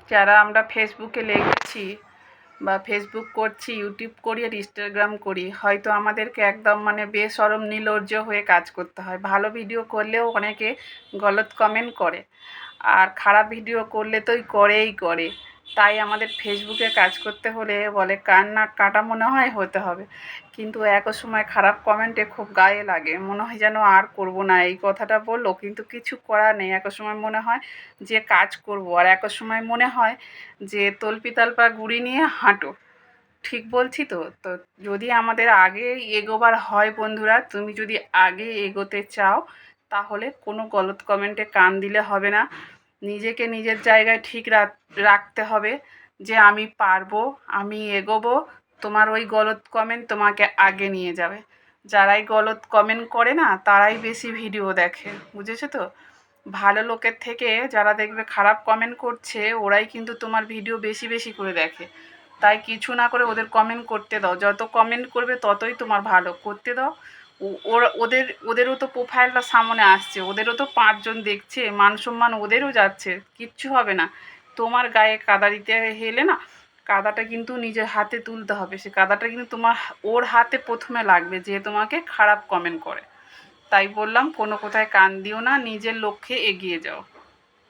যারা আমরা ফেসবুকে লেগেছি বা ফেসবুক করছি, ইউটিউব করি আর ইনস্টাগ্রাম করি, হয়তো আমাদেরকে একদম বেশরম নির্লজ্জ হয়ে কাজ করতে হয়। ভালো ভিডিও করলেও অনেকে গলত কমেন্ট করে, আর খারাপ ভিডিও করলে তো করেই করে। তাই আমাদের ফেসবুকে কাজ করতে হলে বলে কান নাক কাটা মনে হয় হতে হবে, কিন্তু এক সময় খারাপ কমেন্টে খুব গায়ে লাগে, মনে হয় যেন আর করব না। এই কথাটা বললো, কিন্তু কিছু করার নেই। এক সময় মনে হয় যে কাজ করব, আর এক সময় মনে হয় যে তল্পি তালপা গুড়ি নিয়ে হাঁটো। ঠিক বলছি তো? তো যদি আমাদের আগে এগোবার হয় বন্ধুরা, তুমি যদি আগে এগোতে চাও তাহলে কোনো গলত কমেন্টে কান দিলে হবে না। নিজেকে নিজের জায়গায় ঠিক রাখতে হবে যে আমি পারবো, আমি এগোবো। তোমার ওই গলত কমেন্ট তোমাকে আগে নিয়ে যাবে। যারাই গলত কমেন্ট করে না তারাই বেশি ভিডিও দেখে, বুঝেছো তো? ভালো লোকের থেকে যারা দেখবে খারাপ কমেন্ট করছে ওরাই কিন্তু তোমার ভিডিও বেশি বেশি করে দেখে। তাই কিছু না করে ওদের কমেন্ট করতে দাও, যত কমেন্ট করবে ততই তোমার ভালো, করতে দাও। ওদেরও তো প্রোফাইলটা সামনে আসছে, ওদেরও তো 5 জন দেখছে, মান সম্মান ওদেরও যাচ্ছে, কিচ্ছু হবে না। তোমার গায়ে কাদা দিতে হেলে না, কাদাটা কিন্তু নিজের হাতে তুলতে হবে। সে কাদাটা কিন্তু ওর হাতে প্রথমে লাগবে যে তোমাকে খারাপ কমেন্ট করে। তাই বললাম কোনো কোথায় কান দিও না, নিজের লক্ষ্যে এগিয়ে যাও।